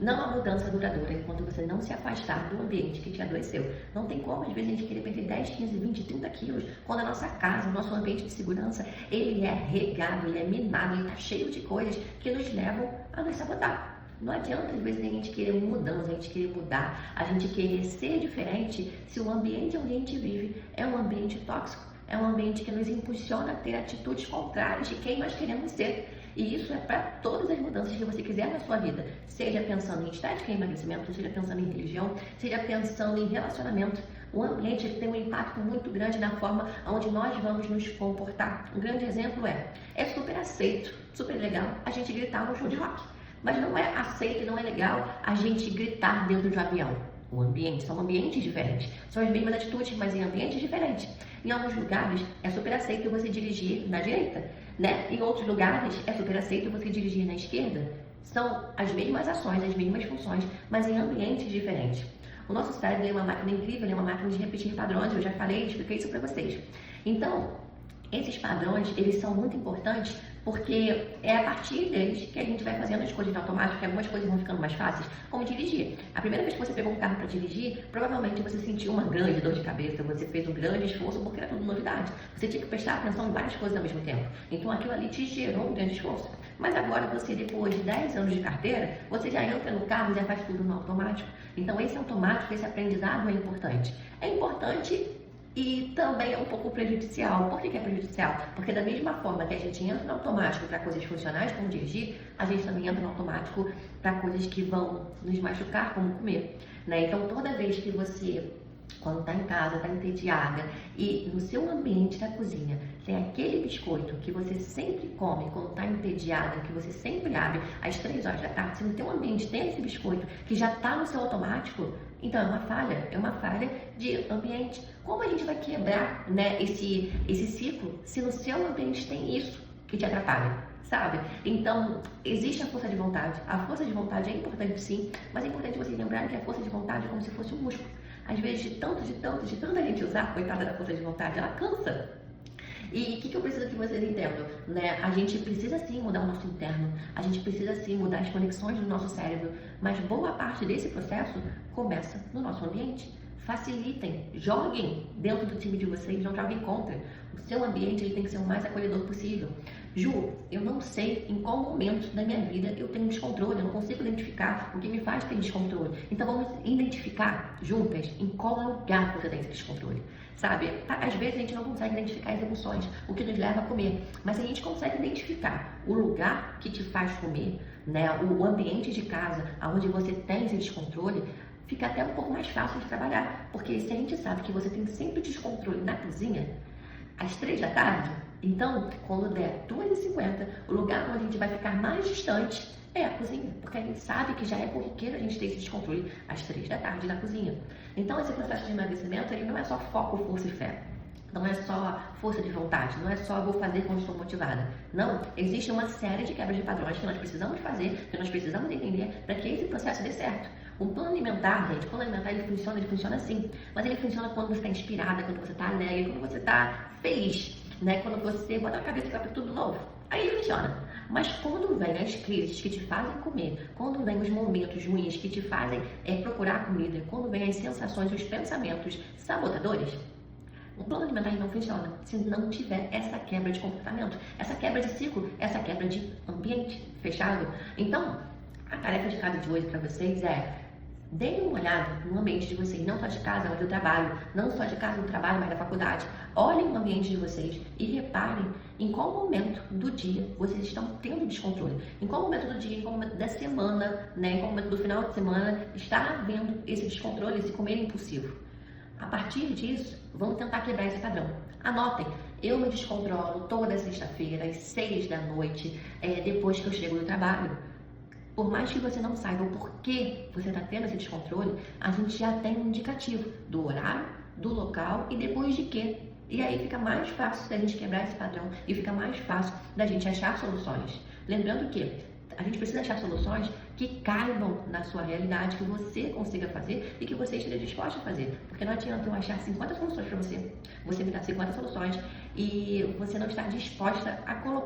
Não há mudança duradoura enquanto você não se afastar do ambiente que te adoeceu. Não tem como, às vezes, a gente querer perder 10, 15, 20, 30 quilos, quando a nossa casa, o nosso ambiente de segurança, ele é regado, ele é minado, ele está cheio de coisas que nos levam a nos sabotar. Não adianta, às vezes, a gente querer mudança, a gente querer mudar, a gente querer ser diferente, se o ambiente onde a gente vive é um ambiente tóxico, é um ambiente que nos impulsiona a ter atitudes contrárias de quem nós queremos ser. E isso é para todas as mudanças que você quiser na sua vida, seja pensando em estética e emagrecimento, seja pensando em religião, seja pensando em relacionamento. O ambiente tem um impacto muito grande na forma onde nós vamos nos comportar. Um grande exemplo é super aceito, super legal a gente gritar no show de rock, mas não é aceito e não é legal a gente gritar dentro de um avião. O ambiente, são ambientes diferentes, são as mesmas atitudes, mas em ambientes diferentes. Em alguns lugares é super aceito você dirigir na direita, né? Em outros lugares é super aceito você dirigir na esquerda. São as mesmas ações, as mesmas funções, mas em ambientes diferentes. O nosso cérebro é uma máquina incrível, é uma máquina de repetir padrões, eu já falei, expliquei isso para vocês. Então, esses padrões, eles são muito importantes porque é a partir deles que a gente vai fazendo as coisas automáticas, que algumas coisas vão ficando mais fáceis, como dirigir. A primeira vez que você pegou um carro para dirigir, provavelmente você sentiu uma grande dor de cabeça, você fez um grande esforço porque era tudo novidade. Você tinha que prestar atenção em várias coisas ao mesmo tempo. Então aquilo ali te gerou um grande esforço. Mas agora você, depois de 10 anos de carteira, você já entra no carro e já faz tudo no automático. Então esse automático, esse aprendizado é importante. É importante e também é um pouco prejudicial. Por que é prejudicial? Porque da mesma forma que a gente entra no automático para coisas funcionais, como dirigir, a gente também entra no automático para coisas que vão nos machucar, como comer, né? Então, toda vez que você, quando está em casa, está entediada e no seu ambiente da cozinha tem aquele biscoito que você sempre come quando está entediada, que você sempre abre às 3 horas da tarde, se no teu ambiente tem esse biscoito que já está no seu automático, então é uma falha de ambiente. Como a gente vai quebrar, né, esse ciclo se no seu ambiente tem isso que te atrapalha? Sabe? Então, existe a força de vontade. A força de vontade é importante sim, mas é importante vocês lembrarem que a força de vontade é como se fosse um músculo. Às vezes, de tanta gente usar, coitada da força de vontade, ela cansa. E o que eu preciso que vocês entendam? Né? A gente precisa sim mudar o nosso interno, a gente precisa sim mudar as conexões do nosso cérebro, mas boa parte desse processo começa no nosso ambiente. Facilitem, joguem dentro do time de vocês, não joguem contra. O seu ambiente ele tem que ser o mais acolhedor possível. Ju, eu não sei em qual momento da minha vida eu tenho descontrole, eu não consigo identificar o que me faz ter descontrole. Então vamos identificar juntas em qual lugar você tem esse descontrole. Sabe, às vezes a gente não consegue identificar as emoções, o que nos leva a comer, mas a gente consegue identificar o lugar que te faz comer, né? O ambiente de casa, onde você tem esse descontrole, fica até um pouco mais fácil de trabalhar, porque se a gente sabe que você tem sempre descontrole na cozinha, às 3 da tarde, então, quando der 2h50, o lugar onde a gente vai ficar mais distante é a cozinha, porque a gente sabe que já é corriqueiro a gente ter esse descontrole às 3 da tarde na cozinha. Então, esse processo de emagrecimento, ele não é só foco, força e fé. Não é só força de vontade, não é só vou fazer quando estou motivada. Não, existe uma série de quebras de padrões que nós precisamos fazer, que nós precisamos entender para que esse processo dê certo. Um plano alimentar, gente, o plano alimentar ele funciona assim, mas ele funciona quando você está inspirada, quando você está alegre, quando você está feliz, né? Quando você bota a cabeça para tudo novo. Aí ele funciona. Mas quando vem as crises que te fazem comer, quando vem os momentos ruins que te fazem procurar comida, quando vem as sensações, os pensamentos sabotadores, o plano alimentar não funciona se não tiver essa quebra de comportamento, essa quebra de ciclo, essa quebra de ambiente fechado. Então, a tarefa de casa de hoje para vocês é: deem uma olhada no ambiente de vocês, não só de casa, onde eu trabalho, não só de casa, no trabalho, mas da faculdade. Olhem o ambiente de vocês e reparem em qual momento do dia vocês estão tendo descontrole. Em qual momento do dia, em qual momento da semana, né, em qual momento do final de semana está havendo esse descontrole, esse comer impulsivo. A partir disso, vamos tentar quebrar esse padrão. Anotem, eu me descontrolo toda sexta-feira, às 6 da noite, depois que eu chego do trabalho. Por mais que você não saiba o porquê você está tendo esse descontrole, a gente já tem um indicativo do horário, do local e depois de quê. E aí fica mais fácil da gente quebrar esse padrão e fica mais fácil da gente achar soluções. Lembrando que a gente precisa achar soluções que caibam na sua realidade, que você consiga fazer e que você esteja disposto a fazer. Porque não adianta eu achar 50 soluções para você, você me dar 50 soluções e você não estar disposta a colocar